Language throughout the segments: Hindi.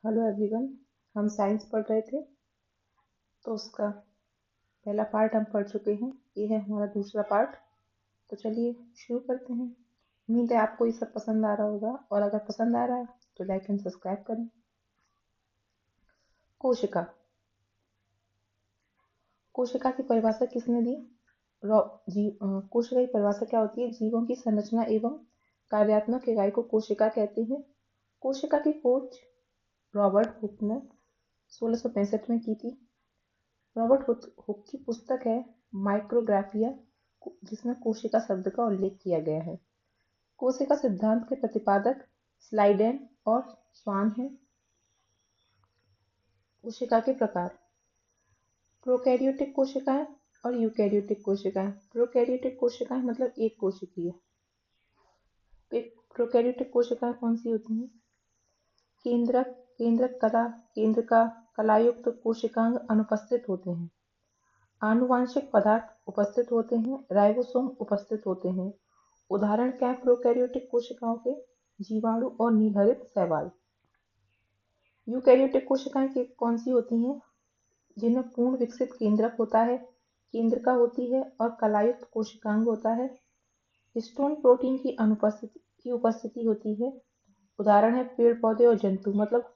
Hello everyone. हम साइंस पढ़ रहे थे तो उसका पहला पार्ट हम पढ़ चुके हैं। ये है हमारा दूसरा पार्ट। तो चलिए शुरू करते हैं। उम्मीद है आपको ये सब पसंद आ रहा होगा, और अगर पसंद आ रहा है तो लाइक एंड सब्सक्राइब करें। कोशिका। कोशिका की परिभाषा किसने दी? कोशिका की परिभाषा क्या होती है? जीवों की संरचना एवं कार्यात्मक इकाई को कोशिका कहते हैं। कोशिका की खोज रॉबर्ट हुक ने 1665 में की थी। रॉबर्ट हुक की पुस्तक है माइक्रोग्राफिया, जिसमें कोशिका शब्द का उल्लेख किया गया है। कोशिका सिद्धांत के प्रतिपादक स्लाइडेन और स्वान हैं। कोशिका के प्रकार: प्रोकैरियोटिक कोशिकाएं और यूकैरियोटिक कोशिकाएं। प्रोकैरियोटिक कोशिकाएं मतलब एक कोशिकीय। प्रोकैरियोटिक कोशिकाएं कौन सी होती हैं? केंद्रक, केंद्रक कला, केंद्रका, कलायुक्त कोशिकांग अनुपस्थित होते हैं। आनुवांशिक पदार्थ उपस्थित होते हैं। राइबोसोम उपस्थित होते हैं। उदाहरण क्या है प्रोकैरियोटिक कोशिकाओं के? जीवाणु और नीलहरित शैवाल। यूकैरियोटिक कोशिकाएं कौन सी होती हैं? जिनमें पूर्ण विकसित केंद्रक होता है, केंद्रका होती है और कलायुक्त कोशिकांग होता है। हिस्टोन प्रोटीन की उपस्थिति होती है। उदाहरण है पेड़ पौधे और जंतु, मतलब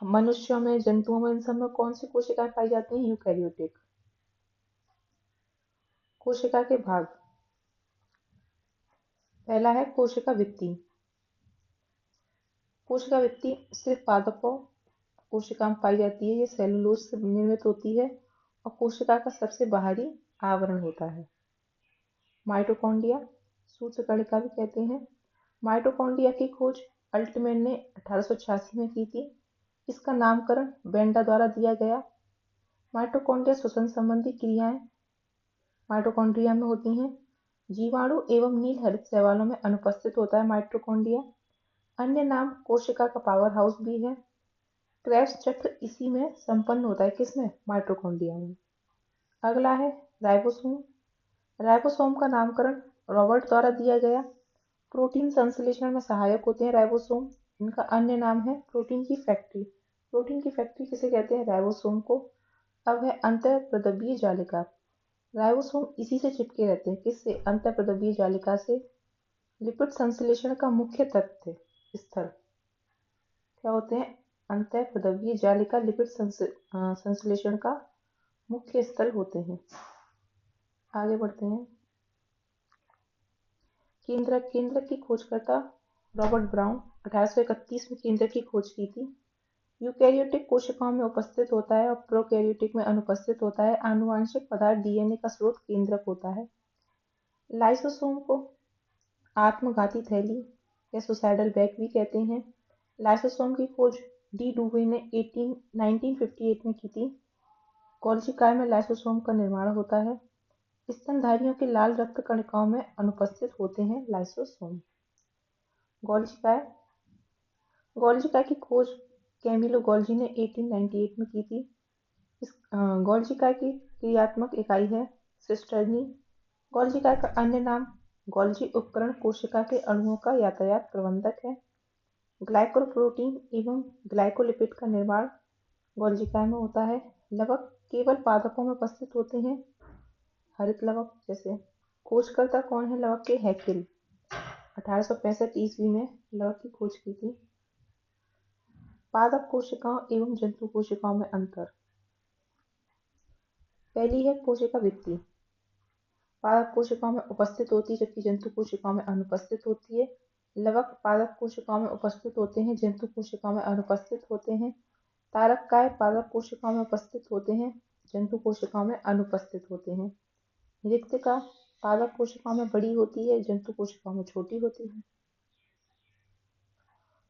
मनुष्यों में, जंतुओं में, इन सब में कौन सी कोशिकाएं पाई जाती हैं? यूकैरियोटिक। कोशिका के भाग: पहला है कोशिका भित्ति। कोशिका भित्ति सिर्फ पादपों कोशिका में पाई जाती है। ये सेलुलोज से निर्मित होती है और कोशिका का सबसे बाहरी आवरण होता है। माइटोकॉन्ड्रिया, सूत्रकणिका भी कहते हैं। माइटोकॉन्ड्रिया की खोज अल्टमैन ने 1886 में की थी। इसका नामकरण बेंडा द्वारा दिया गया। माइटोकॉन्ड्रिया श्वसन संबंधी क्रियाएं माइटोकॉन्ड्रिया में होती हैं। जीवाणु एवं नील हरित शैवालों में अनुपस्थित होता है माइटोकॉन्ड्रिया। अन्य नाम कोशिका का पावर हाउस भी है। क्रेब्स चक्र इसी में संपन्न होता है। किसमें? माइटोकॉन्ड्रिया में। अगला है राइबोसोम। राइबोसोम का नामकरण रॉबर्ट द्वारा दिया गया। प्रोटीन संश्लेषण में सहायक होते हैं राइबोसोम। इनका अन्य नाम है प्रोटीन की फैक्ट्री। प्रोटीन की फैक्ट्री किसे कहते हैं? राइबोसोम को। अब है अंतःप्रद्रव्य जालिका। राइबोसोम इसी से चिपके रहते हैं। किससे? अंतःप्रद्रव्य जालिका से। लिपिड संश्लेषण का मुख्य तत्व स्थल क्या होते हैं? अंतःप्रद्रव्य जालिका लिपिड संश्लेषण का मुख्य स्थल होते हैं। आगे बढ़ते हैं। केंद्रक। केंद्रक की खोजकर्ता रॉबर्ट ब्राउन 1831 में केंद्रक की खोज की थी। यूकैरियोटिक कोशिकाओं में उपस्थित होता है और प्रोकैरियोटिक में अनुपस्थित होता है। आनुवांशिक पदार्थ डीएनए का स्रोत केंद्रक होता है। लाइसोसोम को आत्मघाती थैली या सुसाइडल बैग भी कहते हैं। लाइसोसोम की खोज डी डुवे ने 1958 में की थी। कोशिकाएं में लाइसोसोम का निर्माण होता है। स्तनधारियों की लाल रक्त कणिकाओं में अनुपस्थित होते हैं लाइसोसोम। गोल्जिकाएं। गोल्जिका की खोज कैमिलो गोल्जी ने 1898 में की थी। इस गोल्जिका की क्रियात्मक इकाई है सिस्टर्नी। गोल्जिका का अन्य नाम गोल्जी उपकरण कोशिका के अणुओं का यातायात प्रबंधक है। ग्लाइकोप्रोटीन एवं ग्लाइकोलिपिड का निर्माण गोल्जिका में होता है। लवक केवल पादपों में उपस्थित होते हैं। हरित लवक जैसे। खोजकर्ता कौन है लवक के? हैकेल। 1865 ईस्वी में लवक की खोज की थी। पादप कोशिकाओं एवं जंतु कोशिकाओं में अंतर। पहली है कोशिका भित्ति। पादप कोशिकाओं में उपस्थित होती है जबकि जंतु कोशिकाओं में अनुपस्थित होती है। लवक पादप कोशिकाओं में उपस्थित होते हैं, जंतु कोशिकाओं में अनुपस्थित होते हैं। तारककाय पादप कोशिकाओं में उपस्थित होते हैं, जंतु कोशिकाओं में अनुपस्थित होते हैं। रिक्तिका पादप कोशिकाओं में बड़ी होती है, जंतु कोशिकाओं में छोटी होती है।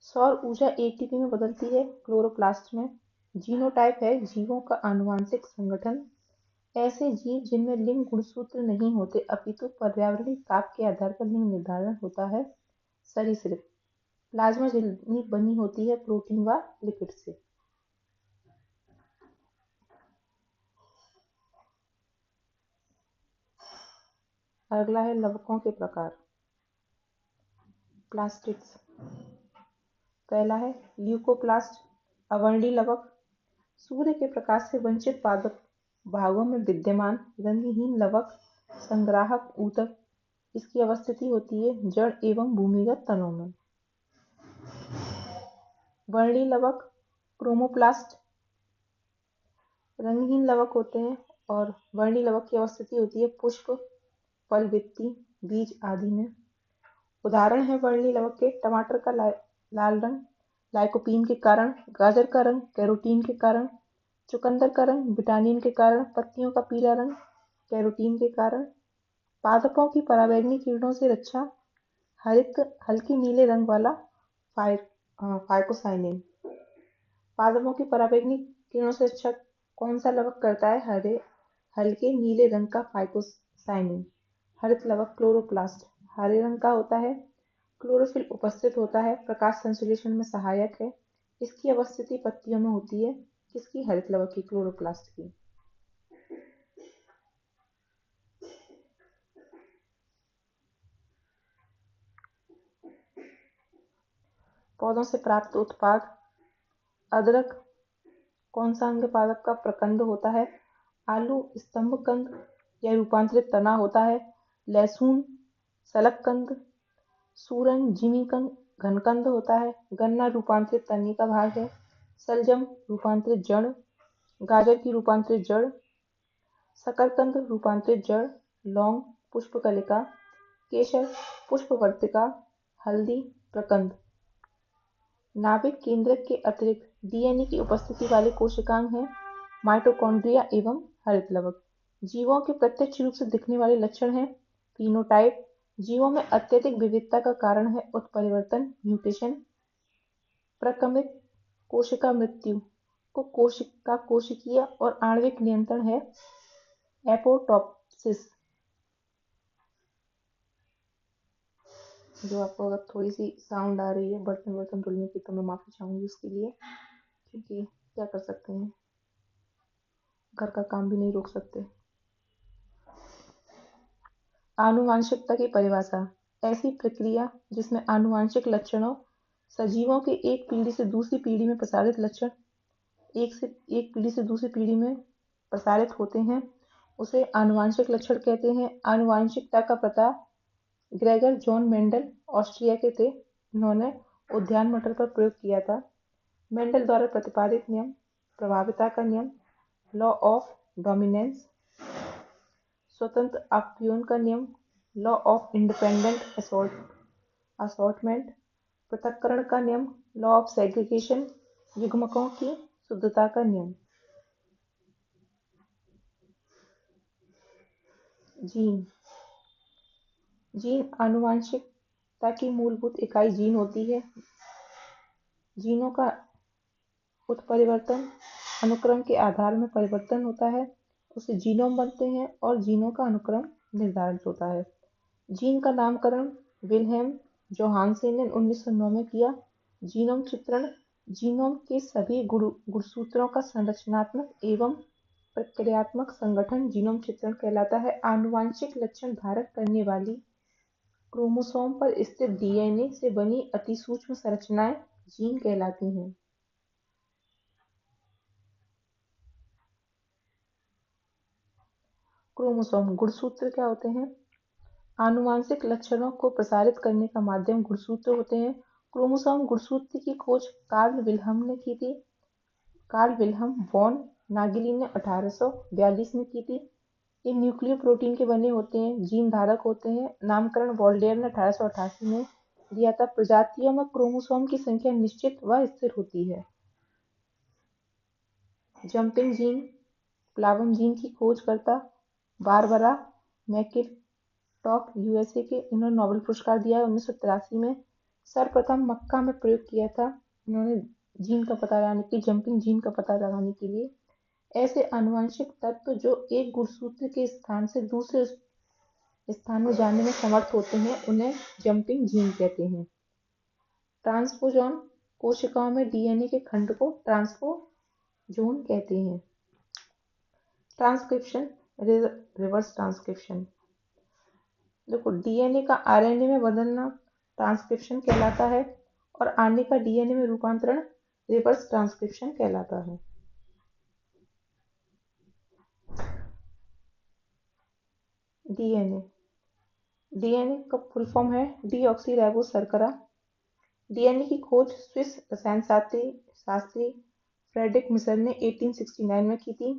सौर ऊर्जा एटीपी में बदलती है क्लोरोप्लास्ट में। जीनोटाइप है जीवों का आनुवंशिक संगठन। ऐसे जीव जिनमें लिंग गुणसूत्र नहीं होते अपितु पर्यावरणीय ताप के आधार पर लिंग निर्धारण होता है। सरीसृप प्लाज्मा झिल्ली बनी होती है प्रोटीन व लिपिड से। अगला है लवकों के प्रकार। प्लास्टिड्स। पहला है ल्यूकोप्लास्ट। अवर्णीय लवक सूर्य के प्रकाश से वंचित पादप भागों में विद्यमान रंगहीन लवक संग्राहक ऊतक। इसकी अवस्थिति होती है जड़ एवं भूमिगत तनों में। वर्णीय लवक क्रोमोप्लास्ट रंगहीन लवक होते हैं और वर्णीय लवक की अवस्थिति होती है पुष्प, फल, वित्ती, बीज आदि में। उदाहरण है वर्णीय लवक के टमाटर का लाल रंग लाइकोपीन के कारण, गाजर का रंग कैरोटीन के कारण, चुकंदर का रंग विटामिन के कारण, पत्तियों का पीला रंग कैरोटीन के कारण। पादपों की पराबैंगनी किरणों से रक्षा हरित हल्के नीले रंग वाला फाइकोसाइनिन। पादपों की पराबैंगनी किरणों से रक्षा कौन सा लवक करता है? हल्के नीले रंग का फाइकोसाइनिन। हरित लवक क्लोरोप्लास्ट हरे रंग का होता है। क्लोरोफिल उपस्थित होता है, प्रकाश संश्लेषण में सहायक है। इसकी अवस्थिति पत्तियों में होती है। किसकी? हरित लवक की, क्लोरोप्लास्ट की। पौधों से प्राप्त उत्पाद। अदरक कौन सा अंग पादप का प्रकंद होता है? आलू स्तंभकंद या रूपांतरित तना होता है। लहसुन सलगकंद, सूरन जिमीकंद घनकंद होता है। गन्ना रूपांतरित तने का भाग है। सलजम रूपांतरित जड़, गाजर की रूपांतरित जड़, शकरकंद रूपांतरित जड़, लौंग पुष्पकलिका, केसर पुष्पवर्तिका, हल्दी प्रकंद। नाभिक केंद्रक के अतिरिक्त डीएनए की उपस्थिति वाले कोशिकांग हैं माइटोकॉन्ड्रिया एवं हरित लवक। जीवों के प्रत्यक्ष रूप से दिखने वाले लक्षण हैं फिनोटाइप। जीवों में अत्यधिक विविधता का कारण है उत्परिवर्तन म्यूटेशन। प्रकमित कोशिका मृत्यु को कोशिकीय और आणविक नियंत्रण है एपोटोप्सिस। जो आपको अगर थोड़ी सी साउंड आ रही है बर्तन धुलने की तो मैं माफ़ी चाहूँगी उसके लिए, क्योंकि क्या कर सकते हैं, घर का काम भी नहीं रोक सकते। आनुवांशिकता की परिभाषा ऐसी प्रक्रिया जिसमें आनुवांशिक लक्षणों सजीवों के एक पीढ़ी से दूसरी पीढ़ी में प्रसारित लक्षण एक पीढ़ी से दूसरी पीढ़ी में प्रसारित होते हैं, उसे आनुवांशिक लक्षण कहते हैं। आनुवांशिकता का पता ग्रेगर जॉन मेंडल ऑस्ट्रिया के थे। इन्होंने उद्यान मटर पर प्रयोग किया था। मेंडल द्वारा प्रतिपादित नियम प्रभाविता का नियम, लॉ ऑफ डोमिनेंस, स्वतंत्र आप्यून का नियम, लॉ ऑफ इंडिपेंडेंट असॉर्टमेंट, पृथक्करण का नियम, लॉ ऑफ सेग्रीगेशन, युग्मकों की शुद्धता का नियम। जीन आनुवांशिकता की मूलभूत इकाई जीन होती है। जीनों का उत्परिवर्तन अनुक्रम के आधार में परिवर्तन होता है, उससे जीनोम बनते हैं और जीनों का अनुक्रम निर्धारित होता है। जीन का नामकरण विल्हेम जोहानसन ने 1909 में किया। जीनोम चित्रण जीनोम के सभी गुणसूत्रों का संरचनात्मक एवं प्रक्रियात्मक संगठन जीनोम चित्रण कहलाता है। आनुवांशिक लक्षण धारण करने वाली क्रोमोसोम पर स्थित डीएनए से बनी अतिसूक्ष्म संरचनाएं जीन कहलाती हैं। क्रोमोसोम गुणसूत्र क्या होते हैं? आनुवांशिक लक्षणों को प्रसारित करने का माध्यम गुणसूत्र होते हैं। क्रोमोसोम गुणसूत्र की खोज कार्ल विल्हम ने की थी। कार्ल विल्हम वॉन नागिली ने 1842 में की थी। ये न्यूक्लियोप्रोटीन के बने होते हैं, जीन धारक होते हैं। नामकरण वॉल्डेयर ने 1888 में दिया था। प्रजातियों में क्रोमोसोम की संख्या निश्चित व स्थिर होती है। जंपिंग जीन प्लावम जीन की खोजकर्ता बारबरा मैकिलटॉक यूएसए के, इन्होंने नोबेल पुरस्कार दिया है 1983 में। सर्वप्रथम मक्का में प्रयोग किया था इन्होंने जीन का पता लगाने के, जंपिंग जीन का पता लगाने के लिए। ऐसे आनुवंशिक तत्व जो एक गुणसूत्र के स्थान से दूसरे स्थान में जाने में समर्थ होते हैं उन्हें जंपिंग जीन कहते हैं। ट्रांसपोजोन कोशिकाओं में डीएनए के खंड को ट्रांसपोजोन कहते हैं। ट्रांसक्रिप्शन रिवर्स ट्रांसक्रिप्शन, देखो डीएनए का आरएनए में बदलना ट्रांसक्रिप्शन कहलाता है और आरएनए का डीएनए में रूपांतरण रिवर्स ट्रांसक्रिप्शन कहलाता है। डीएनए डीएनए का फुल फॉर्म है डीऑक्सीराइबो शर्करा। डीएनए की खोज स्विस रसायन शास्त्री फ्रेडरिक मिशर ने 1869 में की थी।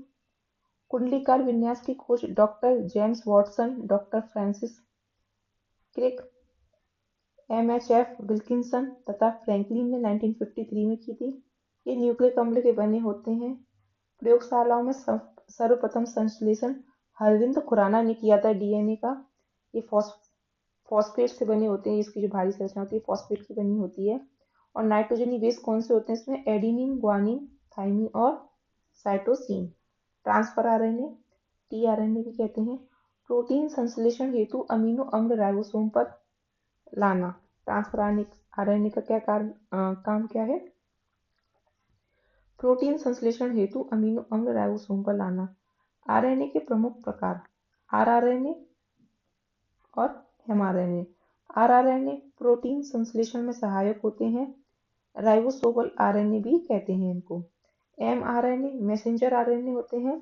कुंडलीकार विन्यास की खोज doctor James Watson, doctor Francis Crick, MHF Wilkinson तथा फ्रैंकलिन ने 1953 में की थी। ये न्यूक्लिक अम्ल के बने होते हैं। प्रयोगशालाओं में सर्वप्रथम संश्लेषण हरविंद खुराना ने किया था डीएनए का। ये फॉस्फेट से बने होते हैं। इसकी जो भारी संरचना होती है फॉस्फेट की बनी होती है। और नाइट्रोजनी बेस कौन से होते हैं इसमें? एडिनिन, ग्वानिन, थाइमिन और साइटोसिन। ट्रांसफर आरएनए, टीआरएनए भी कहते हैं। प्रोटीन संश्लेषण हेतु अमीनो अम्ल राइबोसोम पर लाना। ट्रांसफर आरएनए का काम क्या है? प्रोटीन संश्लेषण हेतु अमीनो अम्ल राइबोसोम पर लाना। आरएनए के प्रमुख प्रकार आरआरएनए और एमआरएनए। आरआरएनए प्रोटीन संश्लेषण में सहायक होते हैं। राइबोसोमल आरएनए भी कहते हैं इनको। एमआरएनए मैसेंजर आरएनए होते हैं।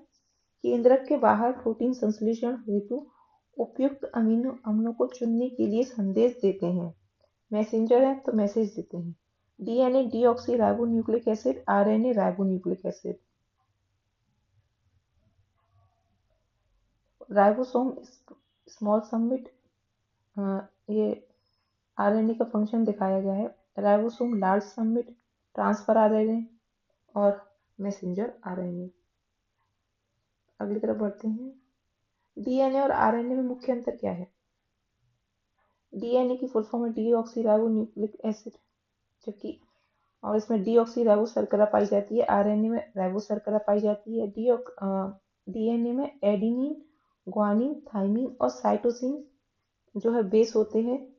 केंद्रक के बाहर प्रोटीन संश्लेषण हेतु उपयुक्त अमीनो अम्लों को चुनने के लिए संदेश देते हैं। मैसेंजर है तो मैसेज देते हैं। DNA deoxy ribonucleic acid, RNA ribonucleic acid. Ribosome small submit, ये आरएनए का फंक्शन दिखाया गया है। Ribosome large submit, transfer RNA और मैसेंजर आरएनए। अगली तरफ बढ़ते हैं। डीएनए और आरएनए में मुख्य अंतर क्या है? डीएनए की फुल फॉर्म है डीऑक्सीराइबोन्यूक्लिक एसिड, जबकि और इसमें डीऑक्सीराइबो शर्करा पाई जाती है। आरएनए में राइबो शर्करा पाई जाती है। डीएनए में एडिनिन, ग्वानिन, थाइमिन और साइटोसिन जो है बेस होते हैं,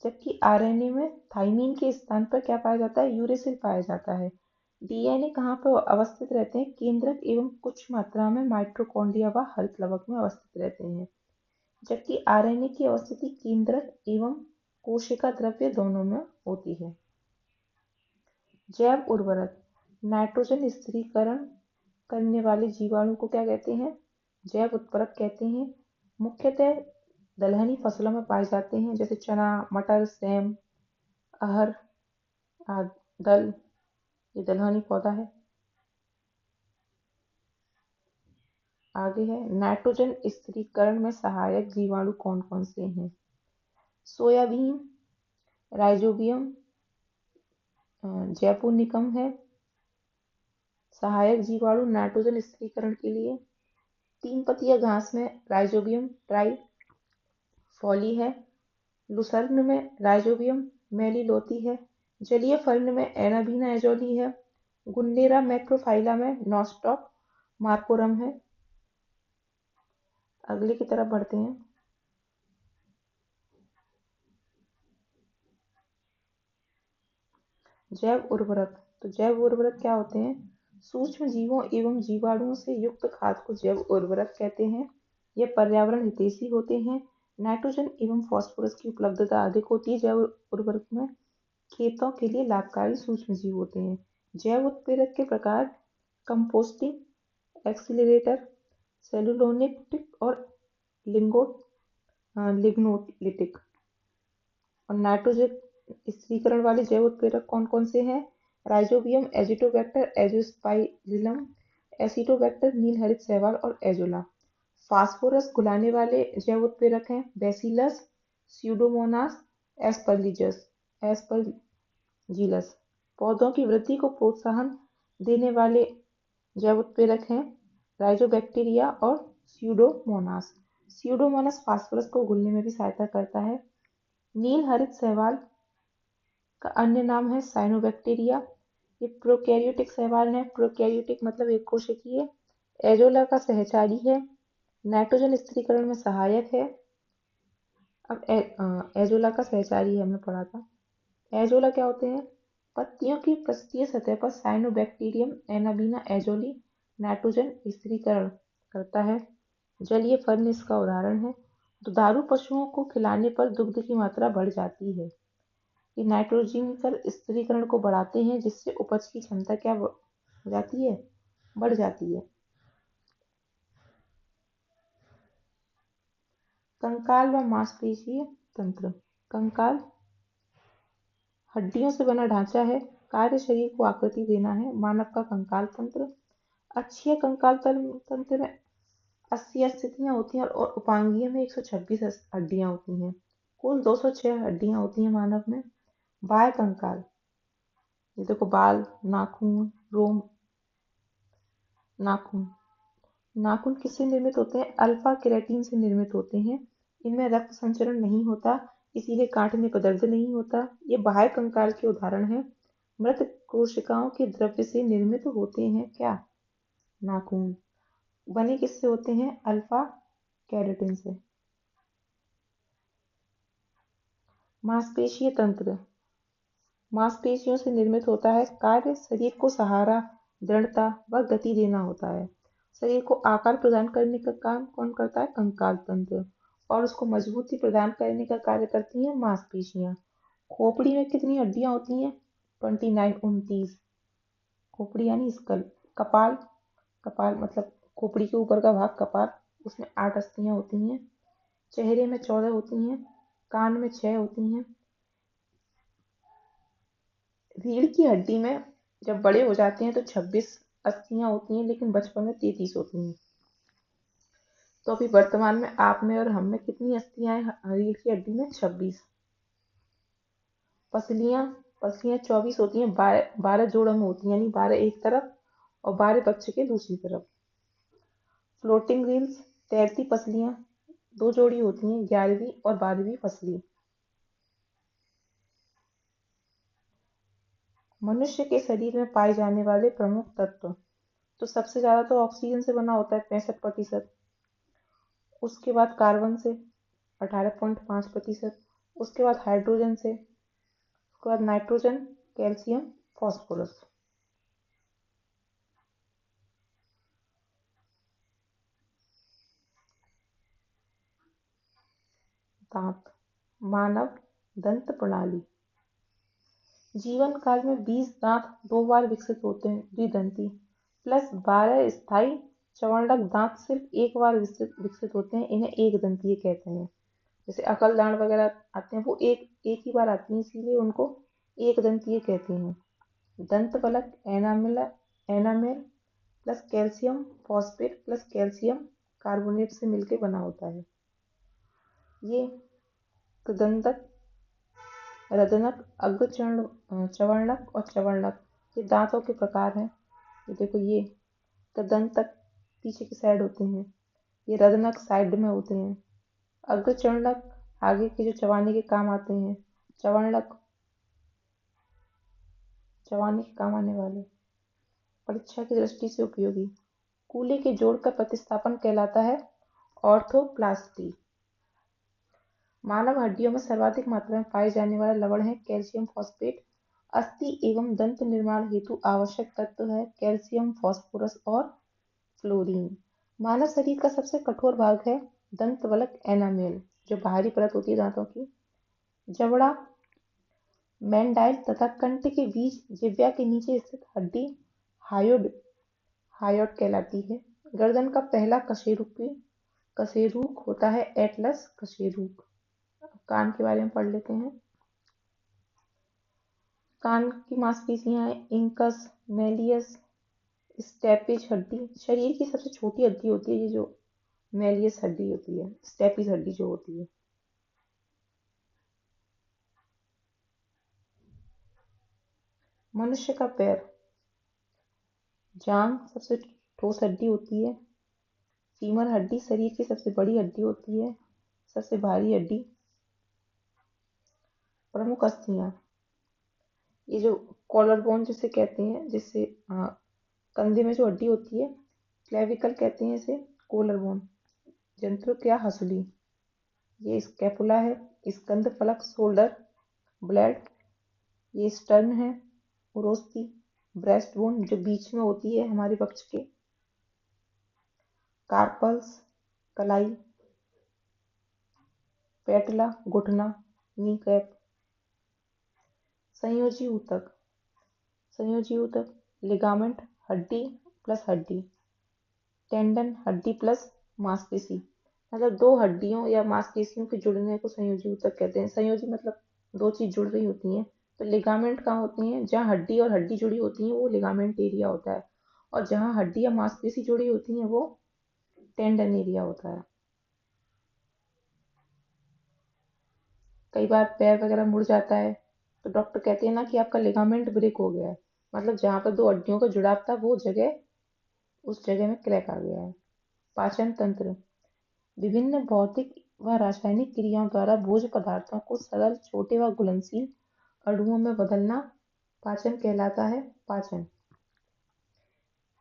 जबकि आरएनए में थाइमिन के स्थान पर क्या पाया जाता है? यूरेसिल पाया जाता है। डीएनए कहाँ पर अवस्थित रहते हैं? केंद्रक एवं कुछ मात्रा में माइटोकॉन्ड्रिया व हरितलवक में अवस्थित रहते हैं, जबकि आरएनए की अवस्थिति केंद्रक एवं कोशिका द्रव्य दोनों में होती है। जैव उर्वरक नाइट्रोजन स्थिरीकरण करने वाले जीवाणु को क्या कहते हैं? जैव उत्प्रेरक कहते हैं। मुख्यतः दलहनी फसलों में पाए जाते हैं, जैसे चना, मटर, सेम, अरहर आदि दल। ये दलहनी पौधा है। आगे है नाइट्रोजन स्थिरीकरण में सहायक जीवाणु कौन कौन से हैं? सोयाबीन, राइजोबियम, जैपोनिकम है सहायक जीवाणु नाइट्रोजन स्थिरीकरण के लिए। तीन पत्तिया घास में राइजोबियम ट्राइफॉली है। लुसर्न में राइजोबियम मेलिलोथी है। जलीय फर्ण में एनाबीना एजोली है। गुन्नेरा मैक्रोफाइला में नॉस्टॉक मार्कोरम है। अगले की तरफ बढ़ते हैं। जैव उर्वरक, तो जैव उर्वरक क्या होते हैं? सूक्ष्म जीवों एवं जीवाणुओं से युक्त खाद को जैव उर्वरक कहते हैं। ये पर्यावरण हितैषी होते हैं। नाइट्रोजन एवं फास्फोरस की उपलब्धता अधिक होती है जैव उर्वरक में। खेतों के लिए लाभकारी सूक्ष्म जीव होते हैं। जैव उत्प्रेरक के प्रकार कंपोस्टिंग, एक्सीलरेटर, सेलुलोनिक और लिग्नोलिटिक। और नाइट्रोजन स्थिरीकरण वाले जैव उत्प्रेरक कौन कौन से हैं? राइजोबियम, एजिटोबैक्टर, एजोस्पाइरिलम, एसिटोबैक्टर, नील हरित शैवाल और एजोला। फास्फोरस घुलाने वाले जैव उत्प्रेरक हैं बैसिलस, स्यूडोमोनास, एस्परजिलस। पौधों की वृद्धि को प्रोत्साहन देने वाले जैव उत्प्रेरक हैं राइजोबैक्टीरिया और स्यूडोमोनास। स्यूडोमोनास फास्फोरस को घुलने में भी सहायता करता है। नील हरित शैवाल का अन्य नाम है साइनोबैक्टीरिया। ये प्रोकैरियोटिक शैवाल है। प्रोकैरियोटिक मतलब एक कोशिकीय। एजोला का सहचारी है। नाइट्रोजन स्थिरीकरण में सहायक है। अब एजोला का सहचारी है, हमने पढ़ा था। एजोला क्या होते हैं? पत्तियों की पृष्ठीय सतह पर साइनोबैक्टीरियम एनाबीना एजोली नाइट्रोजन स्थिरीकरण करता है। जलीय फर्ण इसका उदाहरण है। दुधारू पशुओं को खिलाने पर दुग्ध की मात्रा बढ़ जाती है। ये नाइट्रोजन कर स्थिरीकरण को बढ़ाते हैं, जिससे उपज की क्षमता क्या हो जाती है, बढ़ जाती है। कंकाल व मांसपेशीय तंत्र। कंकाल हड्डियों से बना ढांचा है, कार्य शरीर को आकृति देना है। मानव का कंकाल तंत्र। अक्षीय कंकाल तंत्र में 80 स्थितियां होती हैं और उपांगीय में 126 हड्डियां होती हैं। कुल 206 हड्डियां होती हैं मानव में। बाह्य कंकाल, ये देखो बाल, नाखून, रोम, नाखून। नाखून किससे निर्मित होते हैं? अल्फा केराटिन से निर्मित होते हैं। इनमें रक्त संचरण नहीं होता, इसीलिए काटने पर दर्द नहीं होता। ये बाह्य कंकाल के उदाहरण हैं। मृत कोशिकाओं के द्रव्य से निर्मित होते हैं क्या? नाखून। बने किससे होते हैं? अल्फा केराटिन से। मांसपेशीय तंत्र। मांसपेशियों से निर्मित होता है। कार्य शरीर को सहारा, दृढ़ता व गति देना होता है। शरीर को आकार प्रदान करने का काम कौन करता है? कंकाल तंत्र। और उसको मजबूती प्रदान करने का कार्य करती हैं मांसपेशियां। खोपड़ी में कितनी हड्डियां होती हैं? 29, 29। खोपड़ी यानी स्कल। कपाल, कपाल मतलब खोपड़ी के ऊपर का भाग कपाल, उसमें 8 अस्थियां होती हैं। चेहरे में 14 होती हैं। कान में 6 होती हैं। रीढ़ की हड्डी में जब बड़े हो जाते हैं तो 26 अस्थियां होती हैं, लेकिन बचपन में 33 होती हैं। तो अभी वर्तमान में आप में और हम में कितनी अस्थियां हैं रीढ़ की हड्डी में? 26। पसलियां, पसलियां 24 होती हैं, 12 जोड़ों में होती हैं, यानी 12 एक तरफ और 12 बच्चे के दूसरी तरफ। फ्लोटिंग रील्स, तैरती पसलियां 2 जोड़ी होती हैं, 11वीं और 12वीं पसली। मनुष्य के शरीर में पाए जाने वाले प्रमुख तत्व। तो सबसे ज्यादा तो ऑक्सीजन से बना होता है 65%। उसके बाद कार्बन से 18.5%। उसके बाद हाइड्रोजन से, उसके बाद नाइट्रोजन, कैल्शियम, फॉस्फोरस। दांत। मानव दंत प्रणाली। जीवन काल में 20 दांत 2 बार विकसित होते हैं, द्विदंती, प्लस 12 स्थायी चर्वणक दांत सिर्फ एक बार विकसित होते हैं, इन्हें एक दंतीय कहते हैं। जैसे अकल दांत वगैरह आते हैं वो एक एक ही बार आती हैं, इसीलिए उनको एक दंतीय कहते हैं। दंत फलक enamel, enamel plus calcium phosphate plus calcium carbonate से मिलकर बना होता है। ये कृदंतक, रदनक, चवर्णक और चवर्णक, ये दांतों के प्रकार हैं। ये देखो, ये कृदंतक पीछे की साइड होते हैं, ये रदनक साइड में होते हैं, अग्रचर्णक आगे के जो चबाने के काम आते हैं, चवर्णक चबाने के काम आने वाले। परीक्षा की दृष्टि से उपयोगी। कूल्हे के जोड़ का प्रतिस्थापन कहलाता है ऑर्थोप्लास्टी। मानव हड्डियों में सर्वाधिक मात्रा में पाए जाने वाला लवण है कैल्शियम फॉस्फेट। अस्थि एवं दंत निर्माण हेतु आवश्यक तत्व है कैल्शियम, फॉस्फोरस और फ्लोरीन। मानव शरीर का सबसे कठोर भाग है दंतवलक एनामेल, जो बाहरी परत होती है दांतों की। जबड़ा, मैंडाइल तथा कंठ के बीच जिह्वा के नीचे स्थित हड्डी हायोड, हायोड कहलाती है। गर्दन का पहला कशेरुक होता है एटलस कशेरुक। कान के बारे में पढ़ लेते हैं। कान की मांसपेशियां इंकस, मेलियस, स्टेपिज हड्डी। शरीर की सबसे छोटी हड्डी होती है ये जो मेलियस हड्डी होती है, स्टेपिज हड्डी जो होती है। मनुष्य का पैर। जांघ सबसे ठोस हड्डी होती है। फीमर हड्डी शरीर की सबसे बड़ी हड्डी होती है, सबसे भारी हड्डी। प्रमुख अस्थियां, ये जो कॉलर बोन जिसे कहते हैं, जिससे कंधे में जो हड्डी होती है, क्लेविकल कहते हैं इसे, कॉलर बोन। जंतु क्या? हसूली। ये स्कैपुला है। स्कंध फलक शोल्डर ब्लेड। ये स्टर्न है। उरोस्थी, ब्रेस्ट बोन जो बीच में होती है हमारे वक्ष के। कार्पल्स, कलाई। पेटला, घुटना, नी कैप। संयोजी ऊतक, संयोजी ऊतक, लिगामेंट हड्डी प्लस हड्डी, टेंडन हड्डी प्लस मांसपेशी, मतलब दो हड्डियों या मांसपेशियों के जुड़ने को संयोजी ऊतक कहते हैं। संयोजी मतलब दो चीज जुड़ रही होती हैं। तो लिगामेंट कहाँ होती हैं? जहाँ हड्डी और हड्डी जुड़ी होती हैं वो लिगामेंट एरिया होता है, और जहाँ हड्डी या मांसपेशी जुड़ी होती हैं वो टेंडन एरिया होता है। कई बार पैर वगैरह मुड़ जाता है तो डॉक्टर कहते हैं ना कि आपका लिगामेंट ब्रेक हो गया है, मतलब जहाँ पर दो हड्डियों का जुड़ाव था वो जगह, उस जगह में क्रैक आ गया है। पाचन तंत्र, विभिन्न भौतिक व रासायनिक क्रियाओं द्वारा भोज्य पदार्थों को सरल, छोटे व घुलनशील अणुओं में बदलना पाचन कहलाता है। पाचन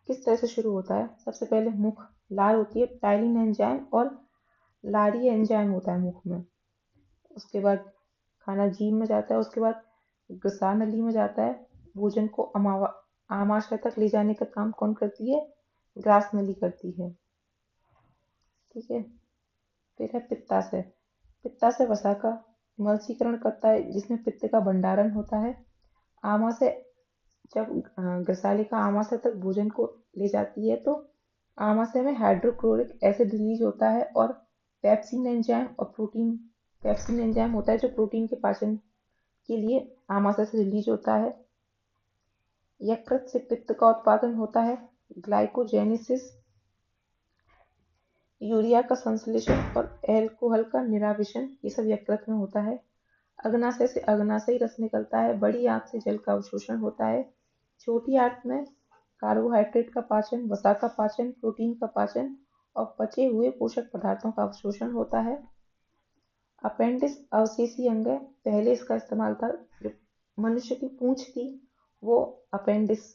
किस तरह से शुरू होता है? सबसे पहले मुख, लार होती है, टाइलिन एंजाइम और लारी एंजाइम होता है मुख में। उसके बाद खाना जीभ में जाता है, उसके बाद ग्रसा नली में जाता है। भोजन को आमाशय तक ले जाने का काम कौन करती है? ग्रास नली करती है। ठीक है। फिर है पित्ताशय। पित्ताशय वसा का मलसीकरण करता है जिसमें पित्त का भंडारण होता है। आमाशय जब ग्रसालिका आमाशय तक भोजन को ले जाती है तो आमाशय में हाइड्रोक्लोरिक एसिड रिलीज होता है, और पेप्सिन एंजाइम और प्रोटीन, पेप्सिन एंजाइम होता है जो प्रोटीन के पाचन के लिए आमाशय से रिलीज होता है। यकृत से पित्त का उत्पादन होता है, ग्लाइकोजेनेसिस, यूरिया का संश्लेषण और एल्कोहल का निराविशन, ये सब यकृत में होता है। अग्नाशय से अग्नाशयी रस निकलता है, बड़ी आंत से जल का अवशोषण होता है, छोटी आंत में कार्बोहाइड्रेट का पाचन, वसा का पाचन, प्रोटीन का पाचन और पचे हुए पोषक पदार्थों का अवशोषण होता है। अपेंडिक्स अवशेषी अंग है, पहले इसका इस्तेमाल था, जो मनुष्य की पूंछ थी वो अपेंडिक्स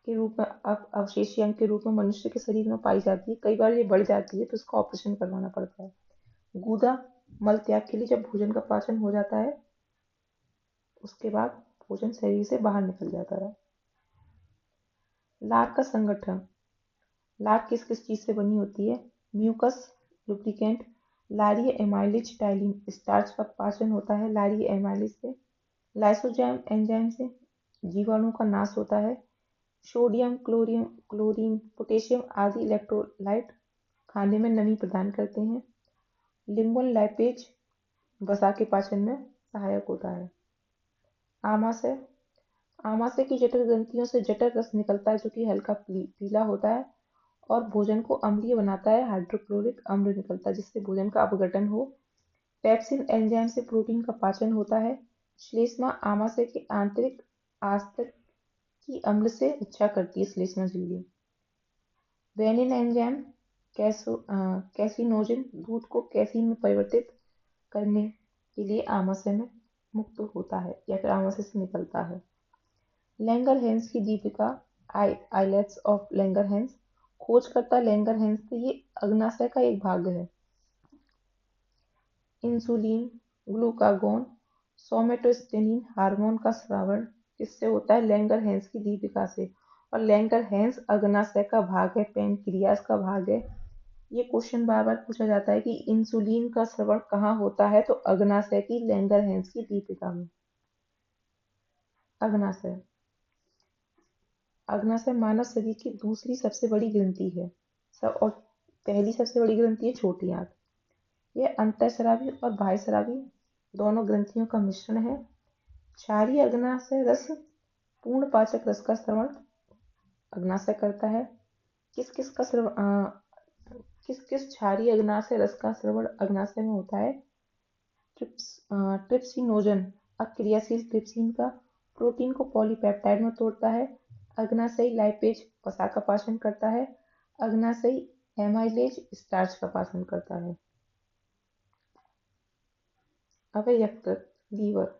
के रूप में, अवशेषी अंग के रूप में मनुष्य के शरीर में पाई जाती है। कई बार ये बढ़ जाती है तो इसका ऑपरेशन करवाना पड़ता है। गूदा मल त्याग के लिए, जब भोजन का पाचन हो जाता है उसके बाद भोजन शरीर से बाहर निकल जाता है। लार का संगठन, लार किस किस चीज से बनी होती है? म्यूकस, लुब्रिकेंट, लारीय एमाइलेज, टाइलिन, स्टार्च का पाचन होता है लारीय एमाइलेज से। लाइसोजाइम एंजाइम से जीवाणु का नाश होता है। सोडियम, क्लोरीन, पोटेशियम आदि इलेक्ट्रोलाइट खाने में नमी प्रदान करते हैं। लिंगुअल लाइपेज वसा के पाचन में सहायक होता है। आमाशय, आमाशय की जठर ग्रंथियों से जठर रस निकलता है जो कि हल्का पीला होता है और भोजन को अम्लीय बनाता है। हाइड्रोक्लोरिक अम्ल निकलता है जिससे भोजन का अपघटन हो। पेप्सिन एंजाइम से प्रोटीन का पाचन होता है। श्लेष्मा आमाशय के आंतरिक आस्तर की अम्ल से रक्षा करती है, श्लेष्मा झिल्ली। रेनिन एंजाइम कैसिनोजन दूध को कैसीन में परिवर्तित करने के लिए आमाशय में मुक्त होता है या फिर आमाशय से निकलता है। लैंगरहैंस की दीपिका, आइलैट्स ऑफ लैंगरहैंस, खोजकर्ता लैंगरहैंस थे, ये अग्नाशय का एक भाग है। इंसुलिन, ग्लूकागोन, सोमेटोस्टेनिन हार्मोन का स्रावण किससे होता है? लैंगरहैंस की दीपिका से। और लैंगरहैंस अग्नाशय का भाग है, पैनक्रियास का भाग है। ये क्वेश्चन बार बार पूछा जाता है कि इंसुलिन का स्रावण कहाँ होता है? तो अग्नाशय की लैंगरहैंस की दीपिका में। अग्नाशय, अग्नाशय मानव शरीर की दूसरी सबसे बड़ी ग्रंथि है, सब, और पहली सबसे बड़ी ग्रंथि है छोटी आंत। यह अंतःस्रावी और बाह्यस्रावी दोनों ग्रंथियों का मिश्रण है। क्षारीय अग्नाशय रस पूर्ण पाचक रस का स्रवण अग्नाशय करता है। किस किस का किस किस क्षारीय अग्नाशय रस का स्रवण अग्नाशय में होता है? ट्रिप्सिनोजन, अक्रियाशील ट्रिप्सिन का प्रोटीन को पॉलीपेप्टाइड में तोड़ता है। अग्नाशयी लाइपेज वसा का पाचन करता है। अग्नाशयी एमाइलेज स्टार्च का पाचन करता है। अब है यकृत, लीवर।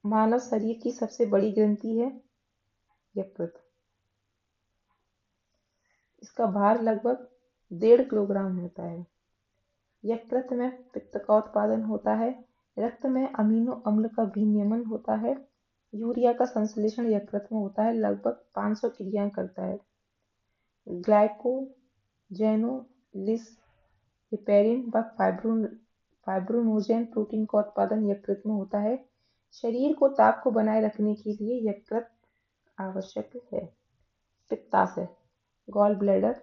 मानव शरीर की सबसे बड़ी ग्रंथि है यकृत। इसका भार लगभग 1.5 किलोग्राम होता है। यकृत में पित्त का उत्पादन होता है। रक्त में अमीनो अम्ल का विनियमन होता है। यूरिया का संश्लेषण यकृत में होता है, लगभग 500 क्रियाएं करता है। ग्लाइकोजेनोलिस, हेपेरिन व फाइब्रोनोजेन प्रोटीन का उत्पादन यकृत में होता है। शरीर को ताप को बनाए रखने के लिए यकृत आवश्यक है। पित्ताशय, गॉल ब्लैडर,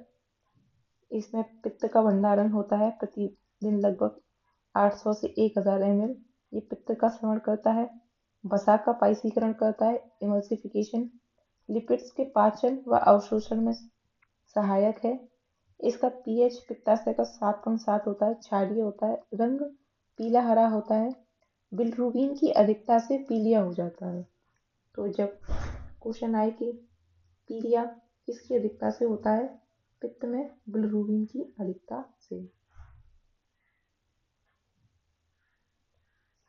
इसमें पित्त का भंडारण होता है प्रतिदिन लगभग 800 से 1000 ml। ये पित्त का श्रवण करता है, वसा का पाइसीकरण करता है, इमल्सिफिकेशन, लिपिड्स के पाचन व अवशोषण में सहायक है। इसका पीएच पित्ताशय का 7.7 होता है, क्षारीय होता है, रंग पीला हरा होता है। बिलिरुबिन की अधिकता से पीलिया हो जाता है। तो जब क्वेश्चन आए कि पीलिया किसकी अधिकता से होता है, पित्त में बिलिरुबिन की अधिकता से।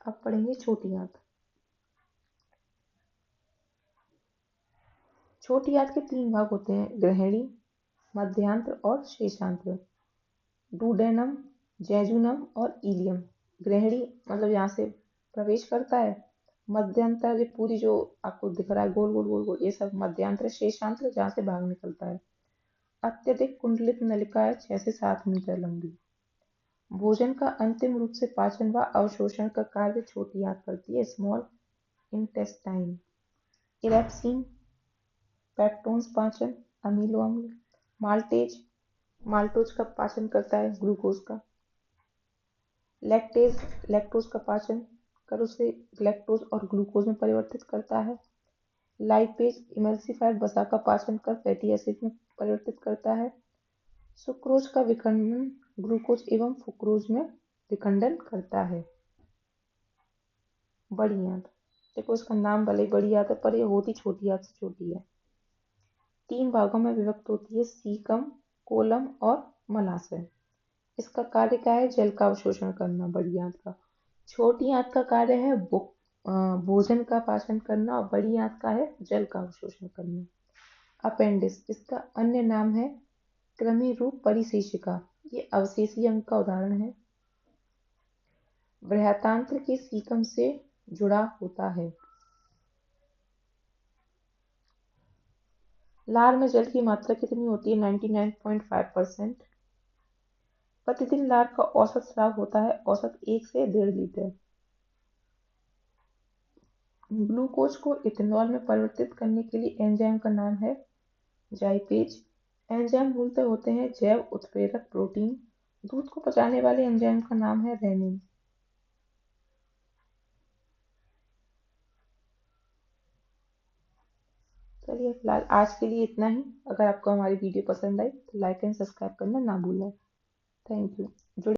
अब पढ़ेंगे छोटी आंत। छोटी आंत के 3 भाग होते हैं, ग्रहणी, मध्यांत्र और शेषांत्र। डुडेनम, जेजुनम और इलियम। ग्रहणी मतलब यहाँ से प्रवेश करता है, मध्यांतर ये पूरी जो आपको दिख रहा है गोल गोल गोल गोल, ये सब मध्यांतर, शेषांत्र जहाँ से भाग निकलता है। अत्यधिक कुंडलित नलिका है 6 से 7 मीटर लंबी। भोजन का अंतिम रूप से पाचन व अवशोषण का कार्य छोटी आंत करती है, स्मॉल इंटेस्टाइन। इरेप्सिन, पेप्टोन्स पाचन, अमीनो अम्ल, माल्टेज, माल्टोज का पाचन करता है, ग्लूकोज का। लैक्टेज, लैक्टोज का पाचन कर उसे लैक्टोज और ग्लूकोज में परिवर्तित करता है। लाइपेज, इमल्सिफाइड वसा का पाचन कर फैटी एसिड में परिवर्तित करता है। सुक्रोज का विखंडन ग्लूकोज एवं फ्रुक्टोज में विखंडन करता है। बड़ी आंत, देखो इसका नाम भले ही बड़ी आंत है पर यह होती छोटी आंत से छोटी है। 3 भागों में विभक्त होती है, सीकम, कोलम और मलाशय। इसका कार्य क्या है, जल का अवशोषण करना बड़ी आंत का। छोटी आंत का कार्य है भोजन का पाचन करना और बड़ी आंत का है जल का अवशोषण करना। अपेंडिक्स, इसका अन्य नाम है कृमि रूप परिशेषिका, ये अवशेषीय अंग का उदाहरण है। बृहतांत्र के सीकम से जुड़ा होता है। लार में जल की मात्रा कितनी होती है, 99.5%। प्रतिदिन लार का औसत स्राव होता है, औसत 1 से 1.5 लीटर। ग्लूकोज को इथेनॉल में परिवर्तित करने के लिए एंजाइम का नाम है जाइपेज। एंजाइम मूलतः होते हैं जैव उत्प्रेरक प्रोटीन। दूध को पचाने वाले एंजाइम का नाम है रेनिन। चलिए फिलहाल आज के लिए इतना ही। अगर आपको हमारी वीडियो पसंद आई तो लाइक एंड सब्सक्राइब करना ना भूलें। Thank you.